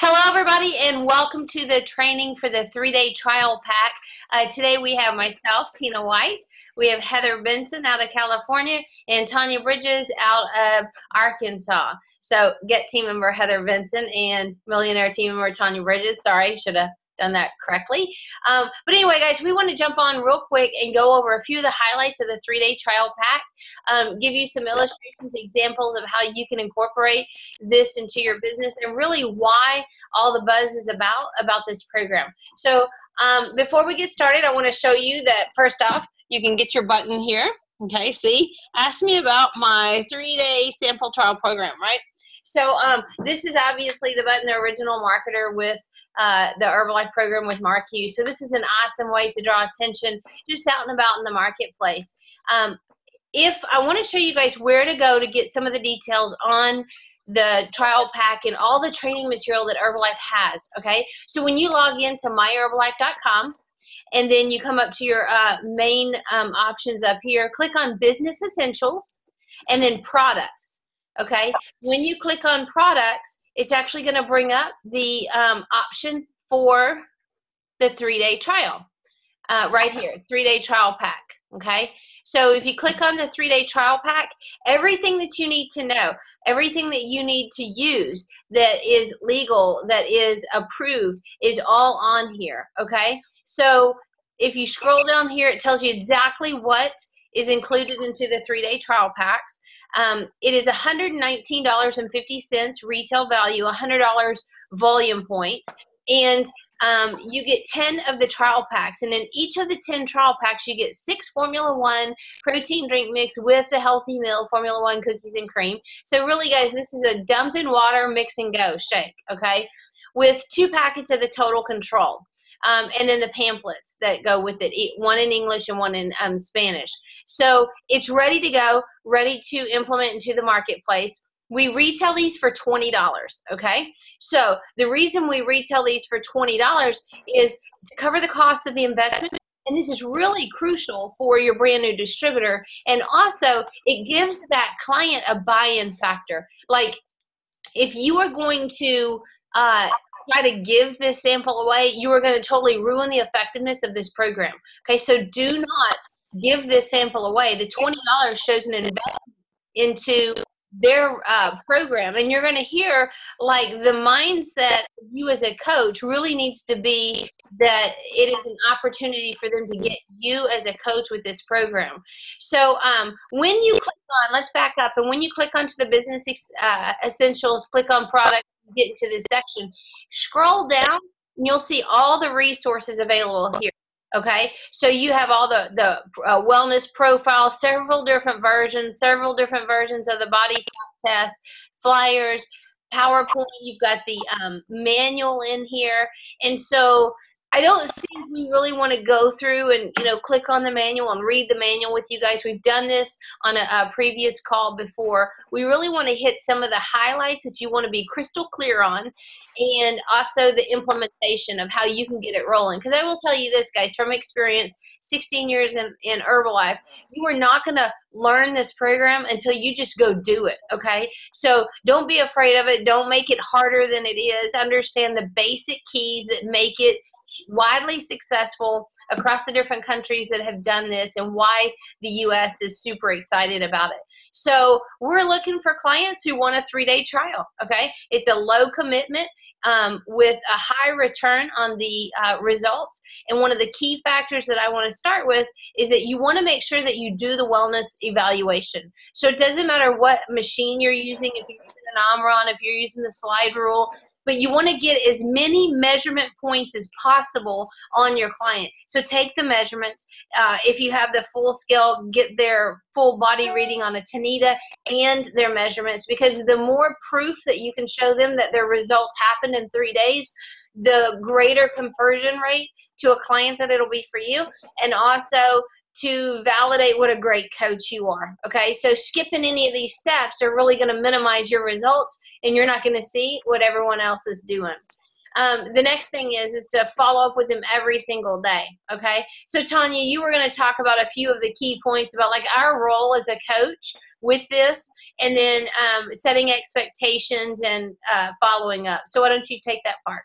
Hello, everybody, and welcome to the training for the 3-day trial pack. Today we have myself, Tina White. We have Heather Benson out of California and Tanya Bridges out of Arkansas. So get team member Heather Benson and millionaire team member Tanya Bridges. Sorry, should have done that correctly. But anyway, guys, we want to jump on real quick and go over a few of the highlights of the 3-day trial pack, give you some illustrations, examples of how you can incorporate this into your business, and really why all the buzz is about this program. So before we get started, I want to show you that first off, you can get your button here. Okay, see, ask me about my 3-day sample trial program, right? So this is obviously the button, the original marketer with the Herbalife program with Mark Hughes. So this is an awesome way to draw attention just out and about in the marketplace. If I want to show you guys where to go to get some of the details on the trial pack and all the training material that Herbalife has, okay? So when you log into myherbalife.com, and then you come up to your main options up here, click on Business Essentials, and then Products, okay? When you click on Products, it's actually going to bring up the option for the 3-day trial right here, 3-day trial pack, okay? So if you click on the 3-day trial pack, everything that you need to know, everything that you need to use that is legal, that is approved, is all on here, okay? So if you scroll down here, it tells you exactly what is included into the 3-day trial packs. It is $119.50 retail value, $100 volume points, and you get 10 of the trial packs, and in each of the 10 trial packs, you get 6 Formula One protein drink mix with the healthy meal, Formula One cookies and cream. So really, guys, this is a dump in water, mix and go shake, okay, with 2 packets of the Total Control. And then the pamphlets that go with it, one in English and one in Spanish. So it's ready to go, ready to implement into the marketplace. We retail these for $20, okay? So the reason we retail these for $20 is to cover the cost of the investment, and this is really crucial for your brand new distributor, and also it gives that client a buy-in factor. Like, if you are going to try to give this sample away, you are going to totally ruin the effectiveness of this program. Okay, so do not give this sample away. The $20 shows an investment into their program, and you're going to hear, like, the mindset of you as a coach really needs to be that it is an opportunity for them to get you as a coach with this program. So when you click on, let's back up, and when you click onto the Business Essentials, click on Product, get into this section, scroll down, and you'll see all the resources available here. Okay, so you have all the wellness profile, several different versions of the body fat test, flyers, PowerPoint. You've got the manual in here, and so I don't think we really want to go through and, click on the manual and read the manual with you guys. We've done this on a previous call before. We really want to hit some of the highlights that you want to be crystal clear on, and also the implementation of how you can get it rolling. Because I will tell you this, guys, from experience, 16 years in Herbalife, you are not going to learn this program until you just go do it, okay? So don't be afraid of it. Don't make it harder than it is. Understand the basic keys that make it widely successful across the different countries that have done this, and why the U.S. is super excited about it. So we're looking for clients who want a 3-day trial, okay? It's a low commitment with a high return on the results. And one of the key factors that I want to start with is that you want to make sure that you do the wellness evaluation. So it doesn't matter what machine you're using, if you're using an Omron, if you're using the slide rule, but you want to get as many measurement points as possible on your client. So take the measurements. If you have the full scale, get their full body reading on a Tanita and their measurements, because the more proof that you can show them that their results happened in 3 days, the greater conversion rate to a client that it'll be for you, and also to validate what a great coach you are. Okay, so skipping any of these steps are really going to minimize your results, and you're not going to see what everyone else is doing. The next thing is to follow up with them every single day. Okay. So Tanya, you were going to talk about a few of the key points about like our role as a coach with this, and then setting expectations and following up. So why don't you take that part?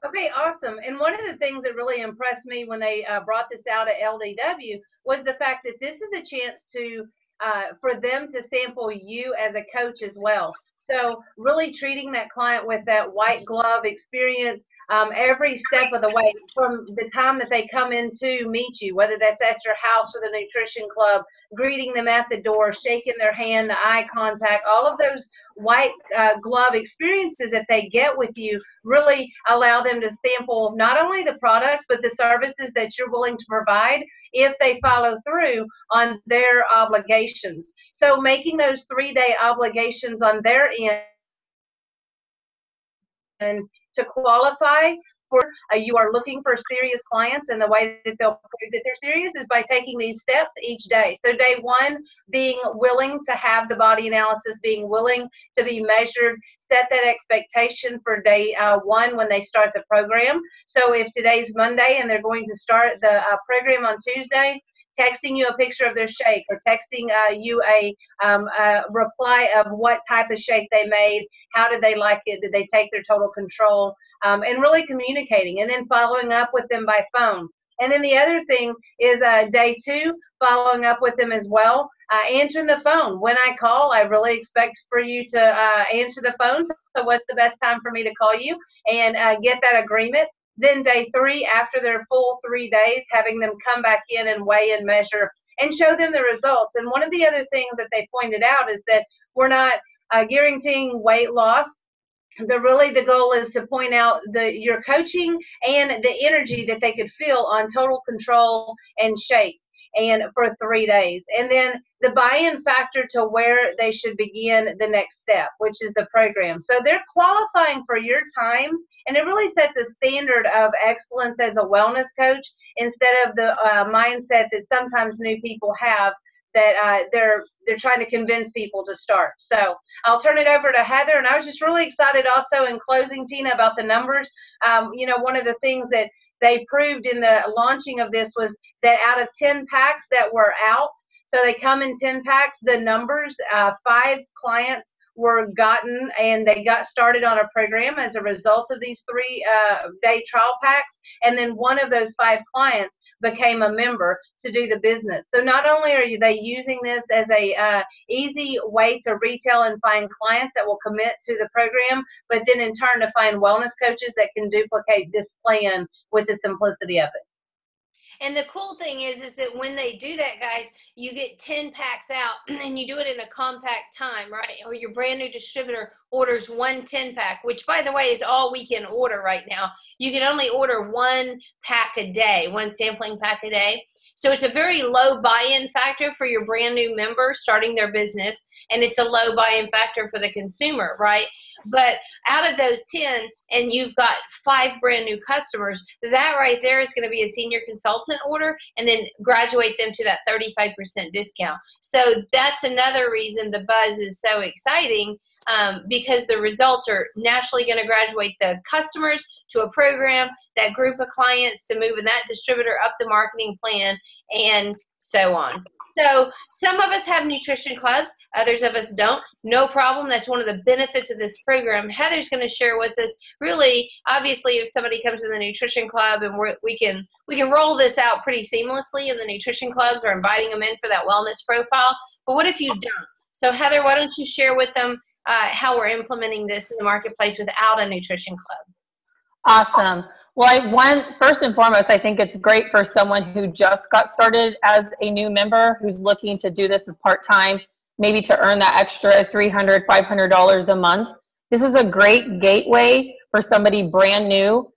Okay, awesome. And one of the things that really impressed me when they brought this out at LDW was the fact that this is a chance to for them to sample you as a coach as well. So really treating that client with that white glove experience every step of the way, from the time that they come in to meet you, whether that's at your house or the nutrition club, greeting them at the door, shaking their hand, the eye contact, all of those white glove experiences that they get with you really allow them to sample not only the products, but the services that you're willing to provide if they follow through on their obligations. So making those 3-day obligations on their end and to qualify for you are looking for serious clients, and the way that they'll prove that they're serious is by taking these steps each day. So day 1, being willing to have the body analysis, being willing to be measured, set that expectation for day 1 when they start the program. So if today's Monday and they're going to start the program on Tuesday, texting you a picture of their shake, or texting you a reply of what type of shake they made, how did they like it, did they take their total control, and really communicating, and then following up with them by phone. And then the other thing is day 2, following up with them as well, answering the phone. When I call, I really expect for you to answer the phone. So what's the best time for me to call you, and get that agreement. Then day 3, after their full 3 days, having them come back in and weigh and measure and show them the results. And one of the other things that they pointed out is that we're not guaranteeing weight loss. The goal is to point out your coaching and the energy that they could feel on total control and shakes, and for 3 days. And then the buy-in factor to where they should begin the next step, which is the program. So they're qualifying for your time, and it really sets a standard of excellence as a wellness coach, instead of the mindset that sometimes new people have, that they're trying to convince people to start. So I'll turn it over to Heather. And I was just really excited also in closing, Tina, about the numbers. You know, one of the things that they proved in the launching of this was that out of 10 packs that were out, so they come in 10 packs, the numbers, 5 clients were gotten, and they got started on a program as a result of these 3-day trial packs. And then one of those 5 clients became a member to do the business. So not only are they using this as a easy way to retail and find clients that will commit to the program, but then in turn to find wellness coaches that can duplicate this plan with the simplicity of it. And the cool thing is that when they do that, guys, you get 10 packs out, and you do it in a compact time, right? Or your brand new distributor orders 1 10-pack, which, by the way, is all we can order right now. You can only order 1 pack a day, 1 sampling pack a day. So it's a very low buy-in factor for your brand new member starting their business, and it's a low buy-in factor for the consumer, right? But out of those 10, and you've got 5 brand new customers, that right there is going to be a senior consultant order, and then graduate them to that 35% discount. So that's another reason the buzz is so exciting, because the results are naturally going to graduate the customers to a program, that group of clients to move in that distributor up the marketing plan, and so on. So some of us have nutrition clubs, others of us don't. No problem. That's one of the benefits of this program. Heather's going to share with us, really, obviously, if somebody comes to the nutrition club, and we can roll this out pretty seamlessly in the nutrition clubs, or inviting them in for that wellness profile. But what if you don't? So Heather, why don't you share with them how we're implementing this in the marketplace without a nutrition club? Awesome. Well, first and foremost, I think it's great for someone who just got started as a new member, who's looking to do this as part-time, maybe to earn that extra $300, $500 a month. This is a great gateway for somebody brand new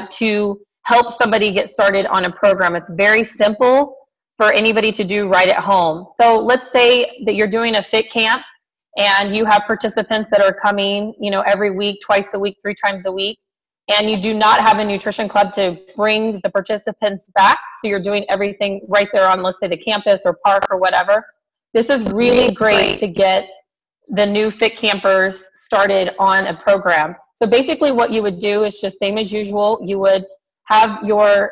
to help somebody get started on a program. It's very simple for anybody to do right at home. So let's say that you're doing a fit camp, and you have participants that are coming, every week, twice a week, 3 times a week, and you do not have a nutrition club to bring the participants back. So you're doing everything right there on, let's say, the campus or park or whatever. This is really great to get the new Fit Campers started on a program. So basically what you would do is just same as usual. You would have your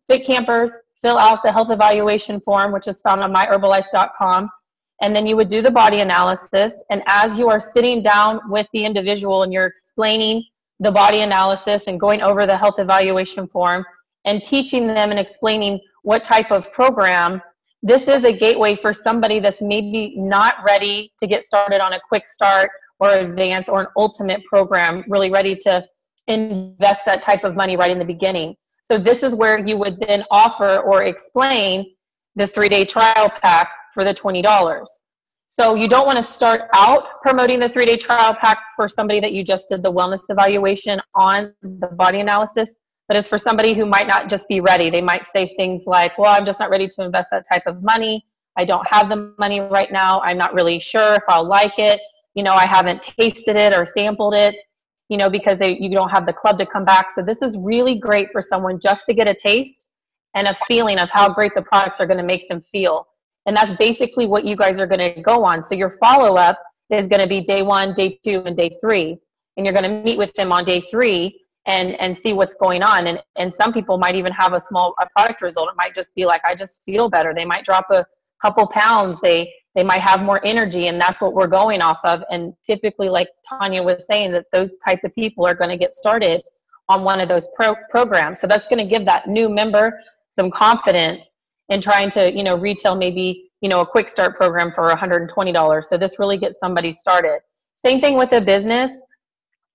Fit Campers fill out the health evaluation form, which is found on myherbalife.com. And then you would do the body analysis. And as you are sitting down with the individual and you're explaining the body analysis and going over the health evaluation form and teaching them and explaining what type of program, this is a gateway for somebody that's maybe not ready to get started on a quick start or advance or an ultimate program, really ready to invest that type of money right in the beginning. So this is where you would then offer or explain the 3-day trial pack for the $20. So you don't want to start out promoting the 3-day trial pack for somebody that you just did the wellness evaluation on the body analysis, but it's for somebody who might not just be ready. They might say things like, well, I'm just not ready to invest that type of money. I don't have the money right now. I'm not really sure if I'll like it. You know, I haven't tasted it or sampled it, you know, because you don't have the club to come back. So this is really great for someone just to get a taste and a feeling of how great the products are going to make them feel. And that's basically what you guys are going to go on. So your follow-up is going to be day 1, day 2, and day 3. And you're going to meet with them on day 3 and see what's going on. And some people might even have a product result. It might just be like, I just feel better. They might drop a couple pounds. They might have more energy, and that's what we're going off of. And typically, like Tanya was saying, that those type of people are going to get started on one of those programs. So that's going to give that new member some confidence in trying to, you know, retail maybe, you know, a quick start program for $120. So this really gets somebody started. Same thing with a business.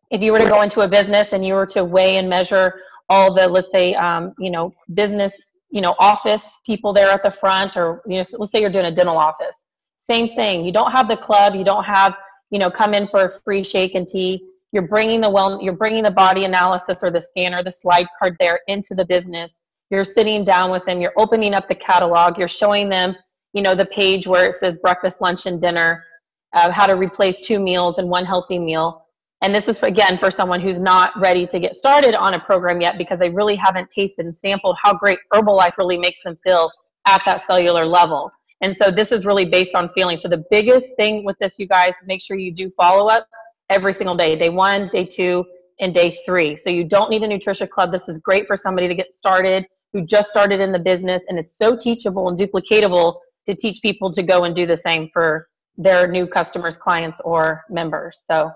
If you were to go into a business and you were to weigh and measure all the, let's say, you know, business, you know, office people there at the front, or, you know, let's say you're doing a dental office. Same thing. You don't have the club. You don't have, you know, come in for a free shake and tea. You're bringing the body analysis or the scan or the slide card there into the business. You're sitting down with them. You're opening up the catalog. You're showing them, you know, the page where it says breakfast, lunch, and dinner, how to replace 2 meals and 1 healthy meal. And this is, again, for someone who's not ready to get started on a program yet because they really haven't tasted and sampled how great Herbalife really makes them feel at that cellular level. And so this is really based on feeling. So the biggest thing with this, you guys, is make sure you do follow up every single day, day 1, day 2, and day 3. So you don't need a Nutrition Club. This is great for somebody to get started who just started in the business, and it's so teachable and duplicatable to teach people to go and do the same for their new customers, clients, or members. So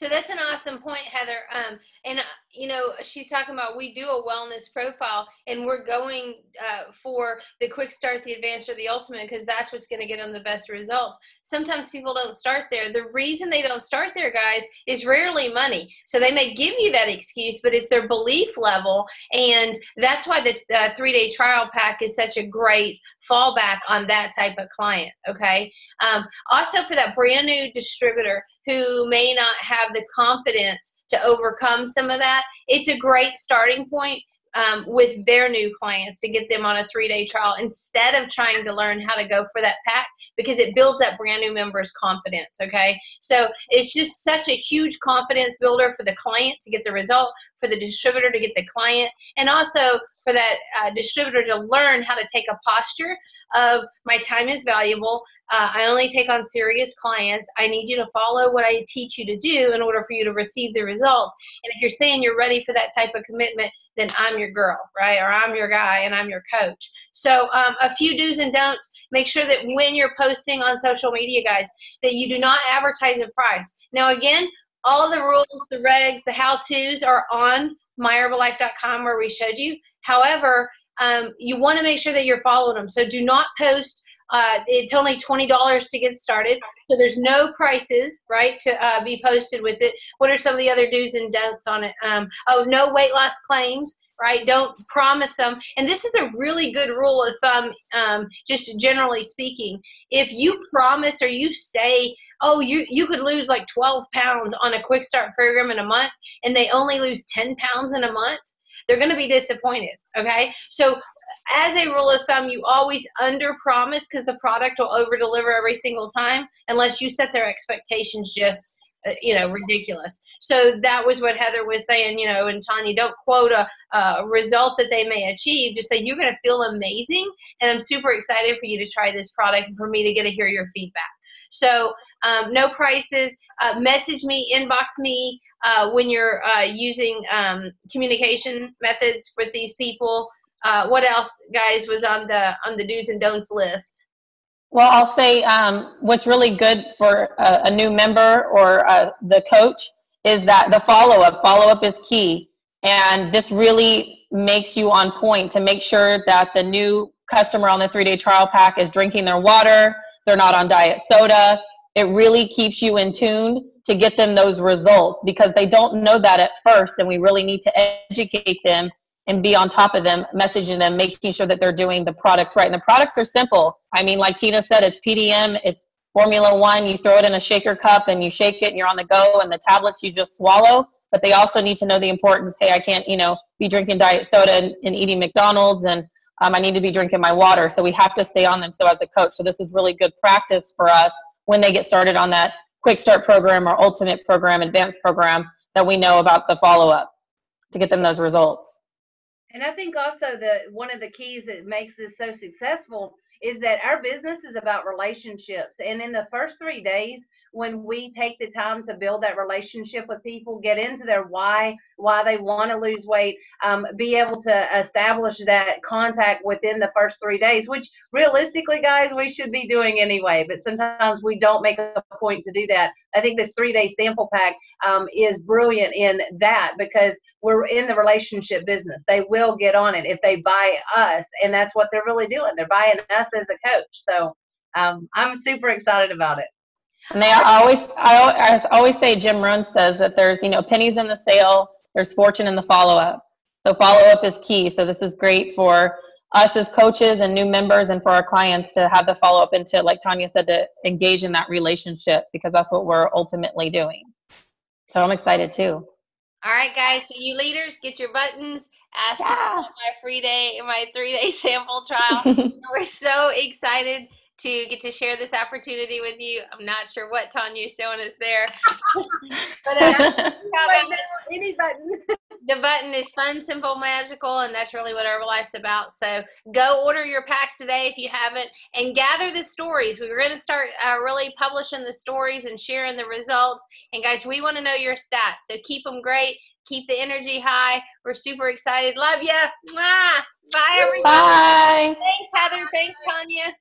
that's an awesome point, Heather. And, you know, she's talking about we do a wellness profile, and we're going for the quick start, the advanced, or the ultimate, because that's what's going to get them the best results. Sometimes people don't start there. The reason they don't start there, guys, is rarely money. So they may give you that excuse, but it's their belief level. And that's why the 3-day trial pack is such a great fallback on that type of client. Okay. Also, for that brand new distributor who may not have the confidence to overcome some of that, it's a great starting point with their new clients to get them on a 3-day trial instead of trying to learn how to go for that pack, because it builds that brand new member's confidence. Okay. So it's just such a huge confidence builder for the client to get the result, for the distributor to get the client, and also for that distributor to learn how to take a posture of, my time is valuable. I only take on serious clients. I need you to follow what I teach you to do in order for you to receive the results. And if you're saying you're ready for that type of commitment, then I'm your girl, right? Or I'm your guy and I'm your coach. So a few do's and don'ts. Make sure that when you're posting on social media, guys, that you do not advertise a price. Now, again, all the rules, the regs, the how-tos are on myherbalife.com where we showed you. However, you want to make sure that you're following them. So do not post. It's only $20 to get started. So there's no prices, right, to be posted with it. What are some of the other do's and don'ts on it? No weight loss claims, right? Don't promise them. And this is a really good rule of thumb, just generally speaking. If you promise or you say, oh, you could lose like 12 pounds on a quick start program in a month, and they only lose 10 pounds in a month, they're going to be disappointed. Okay. So as a rule of thumb, you always under promise, because the product will over deliver every single time, unless you set their expectations just, ridiculous. So that was what Heather was saying, and Tanya, don't quote a result that they may achieve. Just say, you're going to feel amazing. And I'm super excited for you to try this product and for me to hear your feedback. So no prices. Message me, inbox me when you're using communication methods with these people. What else, guys, was on the do's and don'ts list? Well, I'll say what's really good for a new member or the coach is that the follow-up. Follow-up is key. And this really makes you on point to make sure that the new customer on the 3-day trial pack is drinking their water, they're not on diet soda. It really keeps you in tune to get them those results because they don't know that at first, and we really need to educate them and be on top of them, messaging them, making sure that they're doing the products right. And the products are simple. I mean, like Tina said, it's PDM, it's Formula One. You throw it in a shaker cup and you shake it and you're on the go, and the tablets you just swallow. But they also need to know the importance. Hey, I can't, be drinking diet soda and eating McDonald's, and I need to be drinking my water. So we have to stay on them. So as a coach, so this is really good practice for us when they get started on that quick start program or ultimate program, advanced program, that we know about the follow-up to get them those results. And I think also one of the keys that makes this so successful is that our business is about relationships. And in the first 3 days, when we take the time to build that relationship with people, get into their why they want to lose weight, be able to establish that contact within the first 3 days, which realistically, guys, we should be doing anyway, but sometimes we don't make a point to do that. I think this 3-day sample pack is brilliant in that because we're in the relationship business. They will get on it if they buy us, and that's what they're really doing. They're buying us as a coach. So I'm super excited about it. And I always say, Jim Rohn says that there's, pennies in the sale, there's fortune in the follow-up. So follow-up is key. So this is great for us as coaches and new members, and for our clients to have the follow-up and to, like Tanya said, to engage in that relationship, because that's what we're ultimately doing. So I'm excited too. All right, guys. So you leaders, get your buttons. Ask me about my 3-day sample trial. We're so excited to get to share this opportunity with you. I'm not sure what Tanya is showing us there. But any button. The button is fun, simple, magical, and that's really what Herbalife's about. So go order your packs today if you haven't, and gather the stories. We're going to start really publishing the stories and sharing the results. And guys, we want to know your stats. So keep them great. Keep the energy high. We're super excited. Love you. Bye, everybody. Bye. Thanks, Heather. Thanks, Tanya.